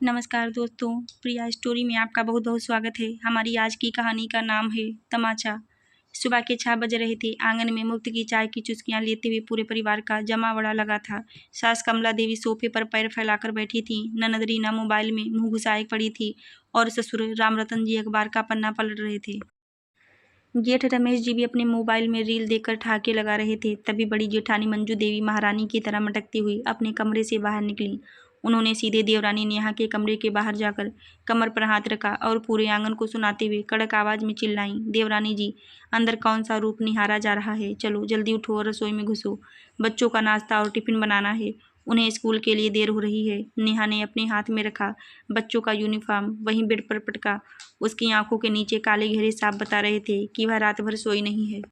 नमस्कार दोस्तों, प्रिया स्टोरी में आपका बहुत बहुत स्वागत है। हमारी आज की कहानी का नाम है तमाचा। सुबह के 6 बज रहे थे। आंगन में मुफ्त की चाय की चुस्कियां लेते हुए पूरे परिवार का जमावड़ा लगा था। सास कमला देवी सोफे पर पैर फैलाकर बैठी थी। ननद रीना मोबाइल में मुंह घुसाए पड़ी थी और ससुर रामरतन जी अखबार का पन्ना पलट रहे थे। जेठ रमेश जी भी अपने मोबाइल में रील देखकर ठहाके लगा रहे थे। तभी बड़ी जेठानी मंजू देवी महारानी की तरह मटकती हुई अपने कमरे से बाहर निकली। उन्होंने सीधे देवरानी नेहा के कमरे के बाहर जाकर कमर पर हाथ रखा और पूरे आंगन को सुनाते हुए कड़क आवाज में चिल्लाई, देवरानी जी, अंदर कौन सा रूप निहारा जा रहा है? चलो जल्दी उठो और रसोई में घुसो। बच्चों का नाश्ता और टिफिन बनाना है। उन्हें स्कूल के लिए देर हो रही है। नेहा ने अपने हाथ में रखा बच्चों का यूनिफॉर्म वहीं बेड पर पटका। उसकी आंखों के नीचे काले घेरे साफ बता रहे थे कि वह रात भर सोई नहीं है।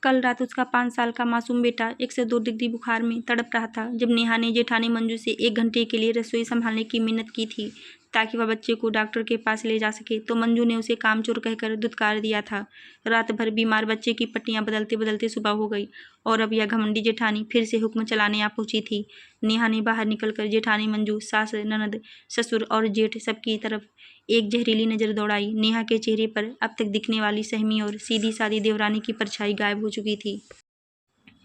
कल रात उसका 5 साल का मासूम बेटा 102 डिग्री बुखार में तड़प रहा था। जब नेहा ने जेठानी मंजू से 1 घंटे के लिए रसोई संभालने की मिन्नत की थी ताकि वह बच्चे को डॉक्टर के पास ले जा सके, तो मंजू ने उसे कामचोर कहकर धुतकार दिया था। रात भर बीमार बच्चे की पट्टियां बदलते बदलते सुबह हो गई और अब यह घमंडी जेठानी फिर से हुक्म चलाने आ पहुंची थी। नेहा ने बाहर निकलकर जेठानी मंजू, सास, ननद, ससुर और जेठ सबकी तरफ एक जहरीली नजर दौड़ाई। नेहा के चेहरे पर अब तक दिखने वाली सहमी और सीधी सादी देवरानी की परछाई गायब हो चुकी थी।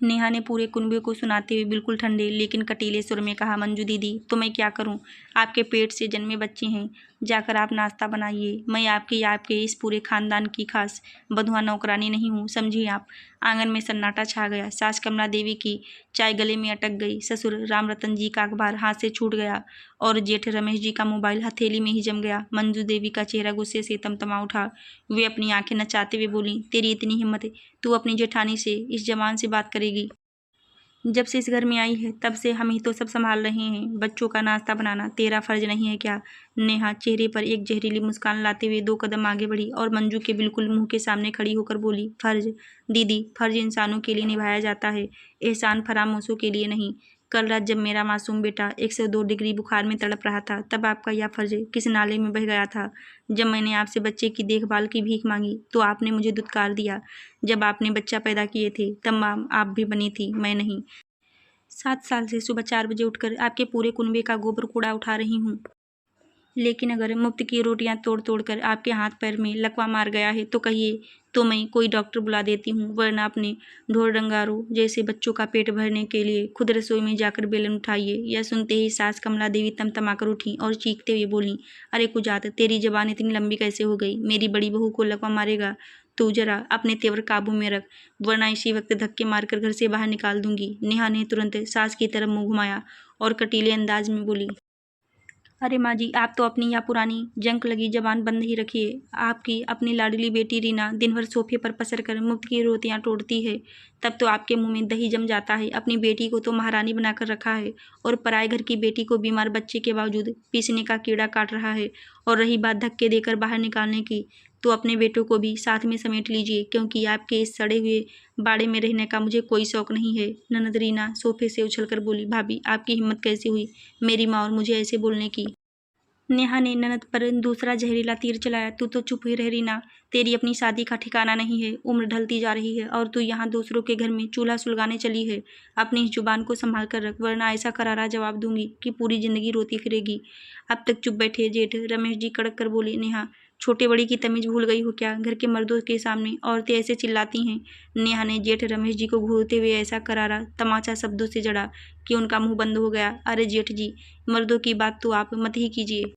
नेहा ने पूरे कुनबे को सुनाते हुए बिल्कुल ठंडे लेकिन कटीले सुर में कहा, मंजू दीदी, तो मैं क्या करूं? आपके पेट से जन्मे बच्चे हैं। जाकर आप नाश्ता बनाइए। मैं आपके इस पूरे खानदान की खास बधुआ नौकरानी नहीं हूं, समझिए आप। आंगन में सन्नाटा छा गया। सास कमला देवी की चाय गले में अटक गई। ससुर रामरतन जी का अखबार हाथ से छूट गया और जेठ रमेश जी का मोबाइल हथेली में ही जम गया। मंजू देवी का चेहरा गुस्से से तमतमा उठा। वे अपनी आंखें नचाते हुए बोली, तेरी इतनी हिम्मत है, तू अपनी जेठानी से इस जबान से बात करेगी? जब से इस घर में आई है तब से हम ही तो सब संभाल रहे हैं। बच्चों का नाश्ता बनाना तेरा फर्ज नहीं है क्या? नेहा चेहरे पर एक जहरीली मुस्कान लाते हुए 2 कदम आगे बढ़ी और मंजू के बिल्कुल मुंह के सामने खड़ी होकर बोली, फर्ज? दीदी, फर्ज इंसानों के लिए निभाया जाता है, एहसान फरामोशों के लिए नहीं। कल रात जब मेरा मासूम बेटा 102 डिग्री बुखार में तड़प रहा था, तब आपका यह फर्ज किस नाले में बह गया था? जब मैंने आपसे बच्चे की देखभाल की भीख मांगी तो आपने मुझे दुत्कार दिया। जब आपने बच्चा पैदा किए थे तब माँ आप भी बनी थी, मैं नहीं। 7 साल से सुबह 4 बजे उठकर आपके पूरे कुनबे का गोबर कूड़ा उठा रही हूँ। लेकिन अगर मुफ्त की रोटियां तोड़ तोड़ कर आपके हाथ पैर में लकवा मार गया है तो कहिए, तो मैं कोई डॉक्टर बुला देती हूँ, वरना अपने ढोर डंगारों जैसे बच्चों का पेट भरने के लिए खुद रसोई में जाकर बेलन उठाइए। यह सुनते ही सास कमला देवी तमतमाकर उठी और चीखते हुए बोली, अरे कुजात, तेरी जबान इतनी लंबी कैसे हो गई? मेरी बड़ी बहू को लकवा मारेगा? तू जरा अपने तेवर काबू में रख, वरना इसी वक्त धक्के मारकर घर से बाहर निकाल दूंगी। नेहा ने तुरंत सास की तरफ मुंह घुमाया और कटीले अंदाज में बोली, अरे माँ जी, आप तो अपनी यह पुरानी जंक लगी जबान बंद ही रखिए। आपकी अपनी लाडली बेटी रीना दिन भर सोफे पर पसर कर मुफ्त की रोटियां तोड़ती है, तब तो आपके मुंह में दही जम जाता है। अपनी बेटी को तो महारानी बनाकर रखा है और पराए घर की बेटी को बीमार बच्चे के बावजूद पीसने का कीड़ा काट रहा है। और रही बात धक्के देकर बाहर निकालने की, तो अपने बेटों को भी साथ में समेट लीजिए, क्योंकि आपके इस सड़े हुए बाड़े में रहने का मुझे कोई शौक नहीं है। ननद रीना सोफे से उछलकर बोली, भाभी, आपकी हिम्मत कैसे हुई मेरी माँ और मुझे ऐसे बोलने की? नेहा ने ननद पर दूसरा जहरीला तीर चलाया। तू तो चुप ही रह रीना, तेरी अपनी शादी का ठिकाना नहीं है। उम्र ढलती जा रही है और तू यहाँ दूसरों के घर में चूल्हा सुलगाने चली है। अपनी इस जुबान को संभाल कर रख, वरना ऐसा करारा जवाब दूंगी कि पूरी जिंदगी रोती फिरेगी। अब तक चुप बैठे जेठ रमेश जी कड़क कर बोले, नेहा, छोटे बड़ी की तमीज भूल गई हो क्या? घर के मर्दों के सामने औरतें ऐसे चिल्लाती हैं। नेहा ने जेठ रमेश जी को घूरते हुए ऐसा करारा तमाचा शब्दों से जड़ा कि उनका मुंह बंद हो गया। अरे जेठ जी, मर्दों की बात तो आप मत ही कीजिए।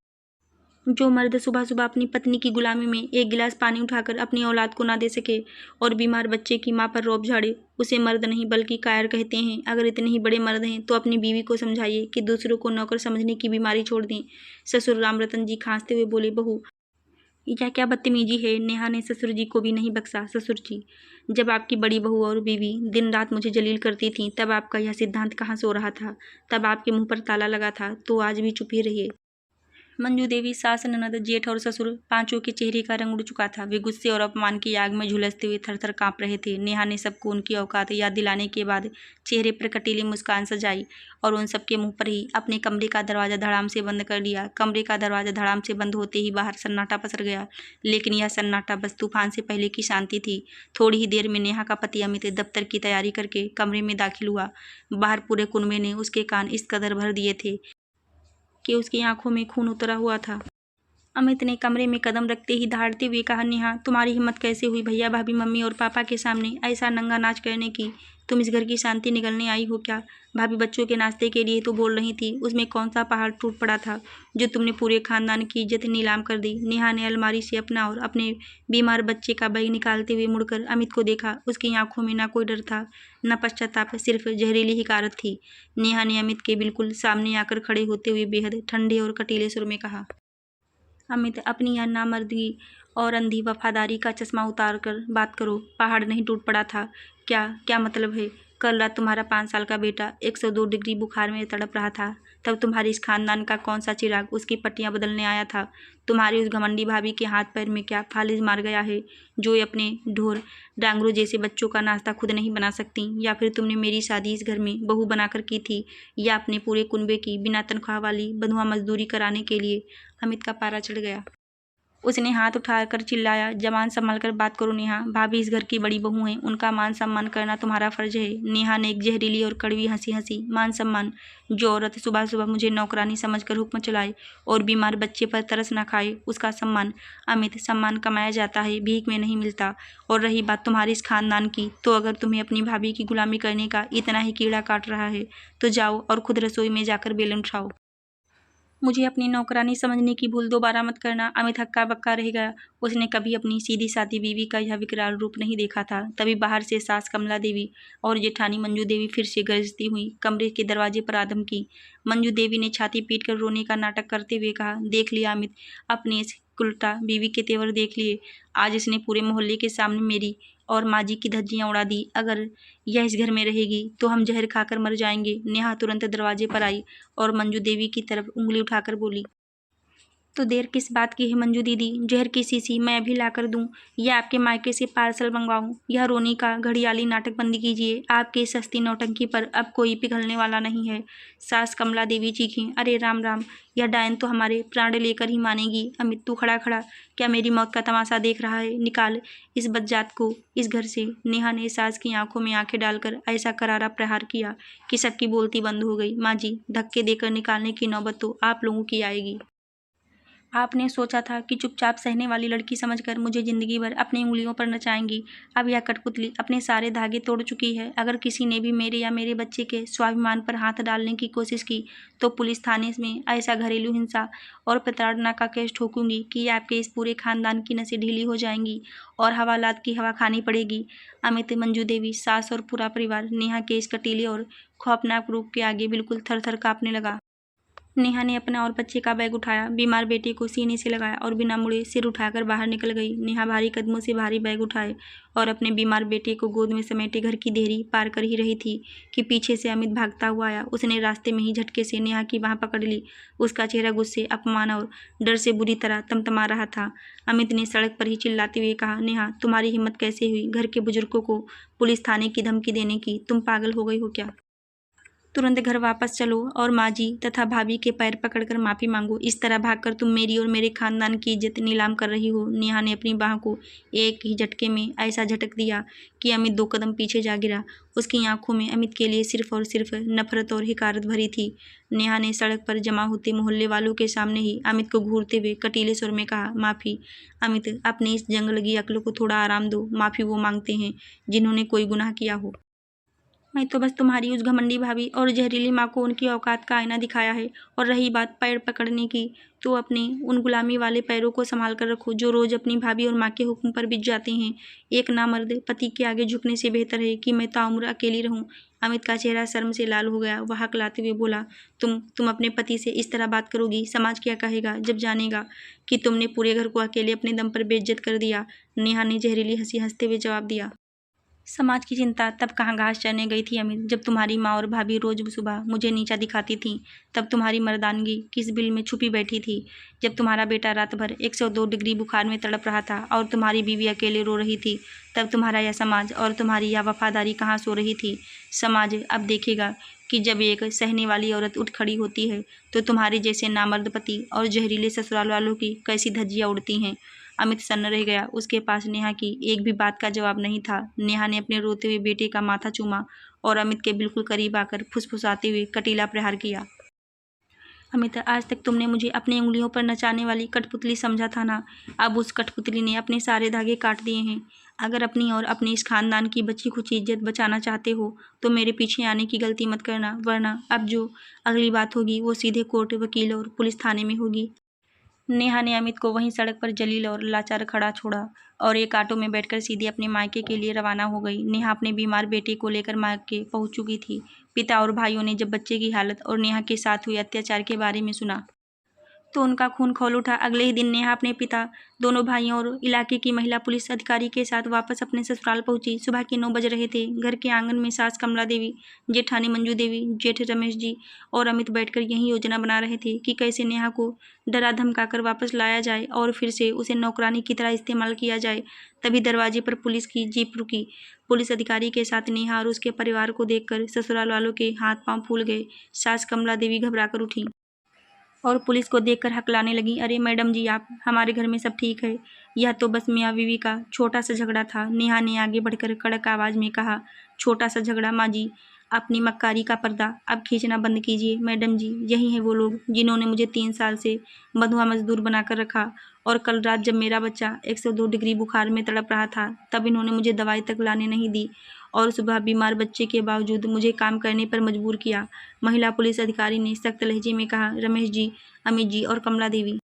जो मर्द सुबह सुबह अपनी पत्नी की गुलामी में एक गिलास पानी उठाकर अपनी औलाद को ना दे सके और बीमार बच्चे की माँ पर रौब झाड़े, उसे मर्द नहीं बल्कि कायर कहते हैं। अगर इतने ही बड़े मर्द हैं तो अपनी बीवी को समझाइए कि दूसरों को नौकर समझने की बीमारी छोड़ दें। ससुर रामरतन जी खांसते हुए बोले, बहू, यह क्या बदतमीजी है? नेहा ने ससुर जी को भी नहीं बख्शा। ससुर जी, जब आपकी बड़ी बहू और बीवी दिन रात मुझे जलील करती थी, तब आपका यह सिद्धांत कहाँ सो रहा था? तब आपके मुंह पर ताला लगा था, तो आज भी चुप ही रहिए। मंजू देवी, सास, ननद, जेठ और ससुर पांचों के चेहरे का रंग उड़ चुका था। वे गुस्से और अपमान की आग में झुलसते हुए थरथर कांप रहे थे। नेहा ने सबको उनकी औकात याद दिलाने के बाद चेहरे पर कटीली मुस्कान सजाई और उन सबके मुंह पर ही अपने कमरे का दरवाजा धड़ाम से बंद कर लिया। कमरे का दरवाजा धड़ाम से बंद होते ही बाहर सन्नाटा पसर गया, लेकिन यह सन्नाटा बस तूफान से पहले की शांति थी। थोड़ी ही देर में नेहा का पति अमित दफ्तर की तैयारी करके कमरे में दाखिल हुआ। बाहर पूरे कुनबे ने उसके कान इस कदर भर दिए थे कि उसकी आंखों में खून उतरा हुआ था। अमित ने कमरे में कदम रखते ही दहाड़ते हुए कहा, नेहा, तुम्हारी हिम्मत कैसे हुई भैया भाभी मम्मी और पापा के सामने ऐसा नंगा नाच करने की? तुम इस घर की शांति निगलने आई हो क्या? भाभी बच्चों के नाश्ते के लिए तो बोल रही थी, उसमें कौन सा पहाड़ टूट पड़ा था जो तुमने पूरे खानदान की इज्जत नीलाम कर दी? नेहा ने अलमारी से अपना और अपने बीमार बच्चे का बैग निकालते हुए मुड़कर अमित को देखा। उसकी आंखों में न कोई डर था, न पश्चाताप, सिर्फ जहरीली हिकारत थी। नेहा ने अमित के बिल्कुल सामने आकर खड़े होते हुए बेहद ठंडे और कटीले सुर में कहा, अमित, अपनी यह नामर्दगी और अंधी वफादारी का चश्मा उतार कर बात करो। पहाड़ नहीं टूट पड़ा था। क्या क्या मतलब है? कल रात तुम्हारा 5 साल का बेटा 102 डिग्री बुखार में तड़प रहा था, तब तुम्हारे इस खानदान का कौन सा चिराग उसकी पट्टियां बदलने आया था? तुम्हारी उस घमंडी भाभी के हाथ पैर में क्या फालिज मार गया है जो अपने ढोर डांगरों जैसे बच्चों का नाश्ता खुद नहीं बना सकती? या फिर तुमने मेरी शादी इस घर में बहू बनाकर की थी, या अपने पूरे कुनबे की बिना तनख्वाह वाली बंधुआ मजदूरी कराने के लिए? अमित का पारा चढ़ गया। उसने हाथ उठाकर चिल्लाया, जबान संभल कर बात करो नेहा, भाभी इस घर की बड़ी बहू हैं, उनका मान सम्मान करना तुम्हारा फर्ज है। नेहा ने एक जहरीली और कड़वी हंसी हंसी। मान सम्मान? जो औरत सुबह सुबह मुझे नौकरानी समझकर हुक्म चलाए और बीमार बच्चे पर तरस न खाए, उसका सम्मान? अमित, सम्मान कमाया जाता है, भीख में नहीं मिलता। और रही बात तुम्हारे इस खानदान की, तो अगर तुम्हें अपनी भाभी की गुलामी करने का इतना ही कीड़ा काट रहा है तो जाओ और खुद रसोई में जाकर बेलन उठाओ। मुझे अपनी नौकरानी समझने की भूल दोबारा मत करना। अमित हक्का बक्का रह गया। उसने कभी अपनी सीधी सादी बीवी का यह विकराल रूप नहीं देखा था। तभी बाहर से सास कमला देवी और जेठानी मंजू देवी फिर से गरजती हुई कमरे के दरवाजे पर आदम की। मंजू देवी ने छाती पीट कर रोने का नाटक करते हुए कहा, देख लिया अमित, अपने इस उल्टा बीवी के तेवर देख लिए। आज इसने पूरे मोहल्ले के सामने मेरी और माँ जी की धज्जियां उड़ा दी। अगर यह इस घर में रहेगी तो हम जहर खाकर मर जाएंगे। नेहा तुरंत दरवाजे पर आई और मंजू देवी की तरफ उंगली उठाकर बोली, तो देर किस बात की है मंजू दीदी? जहर की शीशी मैं अभी ला कर दूँ या आपके मायके से पार्सल मंगवाऊँ? यह रोनी का घड़ियाली नाटक बंद कीजिए। आपके इस सस्ती नौटंकी पर अब कोई पिघलने वाला नहीं है। सास कमला देवी चीखीं, अरे राम राम, यह डायन तो हमारे प्राण लेकर ही मानेगी। अमित, तू खड़ा खड़ा क्या मेरी मौत का तमाशा देख रहा है? निकाल इस बदजात को इस घर से। नेहा ने सास की आंखों में आंखें डालकर ऐसा करारा प्रहार किया कि सबकी बोलती बंद हो गई। माँ जी, धक्के देकर निकालने की नौबत तो आप लोगों की आएगी। आपने सोचा था कि चुपचाप सहने वाली लड़की समझकर मुझे जिंदगी भर अपनी उंगलियों पर नचाएंगी। अब यह कठपुतली अपने सारे धागे तोड़ चुकी है। अगर किसी ने भी मेरे या मेरे बच्चे के स्वाभिमान पर हाथ डालने की कोशिश की तो पुलिस थाने में ऐसा घरेलू हिंसा और प्रताड़ना का केस ठोकूंगी कि आपके इस पूरे खानदान की नसें ढीली हो जाएंगी और हवालात की हवा खानी पड़ेगी। अमित, मंजू देवी, सास और पूरा परिवार नेहा के इस कटीले और खौफनाक रूप के आगे बिल्कुल थर थर कांपने लगा। नेहा ने अपना और बच्चे का बैग उठाया, बीमार बेटे को सीने से लगाया और बिना मुड़े सिर उठाकर बाहर निकल गई। नेहा भारी कदमों से भारी बैग उठाए और अपने बीमार बेटे को गोद में समेटे घर की देहरी पार कर ही रही थी कि पीछे से अमित भागता हुआ आया। उसने रास्ते में ही झटके से नेहा की बांह पकड़ ली। उसका चेहरा गुस्से, अपमान और डर से बुरी तरह तमतमा रहा था। अमित ने सड़क पर ही चिल्लाते हुए कहा, नेहा, तुम्हारी हिम्मत कैसे हुई घर के बुजुर्गों को पुलिस थाने की धमकी देने की? तुम पागल हो गई हो क्या? तुरंत घर वापस चलो और माँ जी तथा भाभी के पैर पकड़कर माफ़ी मांगो। इस तरह भागकर तुम मेरी और मेरे खानदान की इज्जत नीलाम कर रही हो। नेहा ने अपनी बाह को एक ही झटके में ऐसा झटक दिया कि अमित 2 कदम पीछे जा गिरा। उसकी आंखों में अमित के लिए सिर्फ और सिर्फ नफरत और हिकारत भरी थी। नेहा ने सड़क पर जमा होते मोहल्ले वालों के सामने ही अमित को घूरते हुए कटीले सुर में कहा, माफ़ी। अमित, अपनी इस जंग लगी अक्ल को थोड़ा आराम दो। माफ़ी वो मांगते हैं जिन्होंने कोई गुनाह किया हो। मैं तो बस तुम्हारी उस घमंडी भाभी और जहरीली माँ को उनकी औकात का आईना दिखाया है। और रही बात पैर पकड़ने की, तो अपने उन गुलामी वाले पैरों को संभाल कर रखो जो रोज़ अपनी भाभी और माँ के हुक्म पर बिछ जाते हैं। एक नामर्द पति के आगे झुकने से बेहतर है कि मैं ताउम्र अकेली रहूं। अमित का चेहरा शर्म से लाल हो गया। वह हकलाते हुए बोला, तुम अपने पति से इस तरह बात करोगी? समाज क्या कहेगा जब जानेगा कि तुमने पूरे घर को अकेले अपने दम पर बेइज्जत कर दिया? नेहा ने जहरीली हंसी हंसते हुए जवाब दिया, समाज की चिंता तब कहाँ घास चरने गई थी अमित, जब तुम्हारी माँ और भाभी रोज सुबह मुझे नीचा दिखाती थीं। तब तुम्हारी मर्दानगी किस बिल में छुपी बैठी थी? जब तुम्हारा बेटा रात भर 102 डिग्री बुखार में तड़प रहा था और तुम्हारी बीवी अकेले रो रही थी, तब तुम्हारा यह समाज और तुम्हारी यह वफादारी कहाँ सो रही थी? समाज अब देखेगा कि जब एक सहने वाली औरत उठ खड़ी होती है तो तुम्हारे जैसे नामर्द पति और जहरीले ससुराल वालों की कैसी धज्जियाँ उड़ती हैं। अमित सन्न रह गया। उसके पास नेहा की एक भी बात का जवाब नहीं था। नेहा ने अपने रोते हुए बेटे का माथा चूमा और अमित के बिल्कुल करीब आकर फुसफुसाते हुए कटीला प्रहार किया। अमित, आज तक तुमने मुझे अपनी उंगलियों पर नचाने वाली कठपुतली समझा था ना। अब उस कठपुतली ने अपने सारे धागे काट दिए हैं। अगर अपनी और अपने इस खानदान की बची खुची इज्जत बचाना चाहते हो तो मेरे पीछे आने की गलती मत करना, वरना अब जो अगली बात होगी वो सीधे कोर्ट, वकील और पुलिस थाने में होगी। नेहा ने अमित को वहीं सड़क पर जलील और लाचार खड़ा छोड़ा और एक ऑटो में बैठकर सीधे अपने मायके के लिए रवाना हो गई। नेहा अपने बीमार बेटे को लेकर मायके पहुंच चुकी थी। पिता और भाइयों ने जब बच्चे की हालत और नेहा के साथ हुए अत्याचार के बारे में सुना तो उनका खून खौल उठा। अगले ही दिन नेहा अपने पिता, दोनों भाइयों और इलाके की महिला पुलिस अधिकारी के साथ वापस अपने ससुराल पहुंची। सुबह के 9 बज रहे थे। घर के आंगन में सास कमला देवी, जेठानी मंजू देवी, जेठ रमेश जी और अमित बैठकर यही योजना बना रहे थे कि कैसे नेहा को डरा धमकाकर वापस लाया जाए और फिर से उसे नौकरानी की तरह इस्तेमाल किया जाए। तभी दरवाजे पर पुलिस की जीप रुकी। पुलिस अधिकारी के साथ नेहा और उसके परिवार को देखकर ससुराल वालों के हाथ पांव फूल गए। सास कमला देवी घबराकर उठी और पुलिस को देखकर हकलाने लगी। अरे मैडम जी, आप, हमारे घर में सब ठीक है। यह तो बस मियाँ बीवी का छोटा सा झगड़ा था। नेहा ने आगे बढ़कर कड़क आवाज में कहा। छोटा सा झगड़ा? माँ जी, अपनी मक्कारी का पर्दा अब खींचना बंद कीजिए। मैडम जी, यही है वो लोग जिन्होंने मुझे 3 साल से बंधुआ मजदूर बनाकर रखा और कल रात जब मेरा बच्चा 102 डिग्री बुखार में तड़प रहा था तब इन्होंने मुझे दवाई तक लाने नहीं दी और सुबह बीमार बच्चे के बावजूद मुझे काम करने पर मजबूर किया। महिला पुलिस अधिकारी ने सख्त लहजे में कहा। रमेश जी, अमित जी और कमला देवी,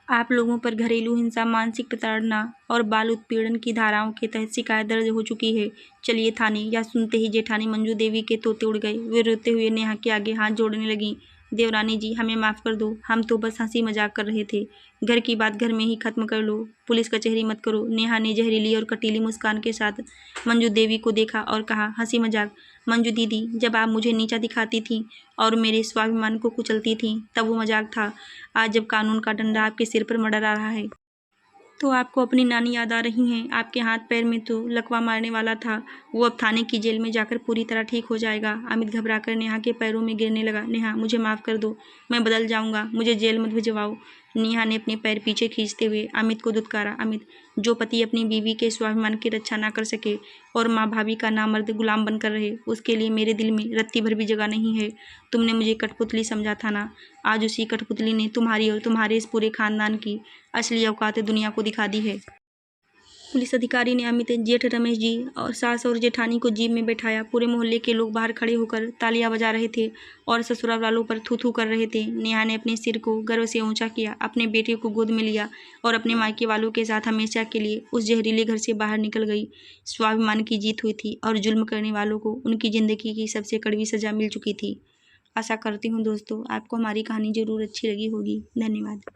आप लोगों पर घरेलू हिंसा, मानसिक प्रताड़ना और बाल उत्पीड़न की धाराओं के तहत शिकायत दर्ज हो चुकी है। चलिए थाने। यह सुनते ही जेठानी मंजू देवी के तोते उड़ गए। वे रोते हुए नेहा के आगे हाथ जोड़ने लगीं। देवरानी जी, हमें माफ़ कर दो, हम तो बस हंसी मजाक कर रहे थे। घर की बात घर में ही खत्म कर लो, पुलिस कचहरी मत करो। नेहा ने जहरीली और कटीली मुस्कान के साथ मंजू देवी को देखा और कहा, हंसी मजाक? मंजू दीदी, जब आप मुझे नीचा दिखाती थीं और मेरे स्वाभिमान को कुचलती थीं तब वो मजाक था। आज जब कानून का डंडा आपके सिर पर मंडरा रहा है तो आपको अपनी नानी याद आ रही हैं। आपके हाथ पैर में तो लकवा मारने वाला था। वो अब थाने की जेल में जाकर पूरी तरह ठीक हो जाएगा। अमित घबराकर नेहा के पैरों में गिरने लगा। नेहा, मुझे माफ़ कर दो, मैं बदल जाऊंगा, मुझे जेल मत भिजवाओ। नेहा ने अपने पैर पीछे खींचते हुए अमित को दुत्कारा। अमित, जो पति अपनी बीवी के स्वाभिमान की रक्षा ना कर सके और माँ भाभी का नामर्द गुलाम बनकर रहे, उसके लिए मेरे दिल में रत्ती भर भी जगह नहीं है। तुमने मुझे कठपुतली समझा था ना, आज उसी कठपुतली ने तुम्हारी और तुम्हारे इस पूरे खानदान की असली औकात दुनिया को दिखा दी है। पुलिस अधिकारी ने अमित, जेठ रमेश जी और सास और जेठानी को जीप में बैठाया। पूरे मोहल्ले के लोग बाहर खड़े होकर तालियां बजा रहे थे और ससुराल वालों पर थू थू कर रहे थे। नेहा ने अपने सिर को गर्व से ऊंचा किया, अपने बेटे को गोद में लिया और अपने मायके वालों के साथ हमेशा के लिए उस जहरीले घर से बाहर निकल गई। स्वाभिमान की जीत हुई थी और जुल्म करने वालों को उनकी जिंदगी की सबसे कड़वी सजा मिल चुकी थी। आशा करती हूँ दोस्तों आपको हमारी कहानी जरूर अच्छी लगी होगी। धन्यवाद।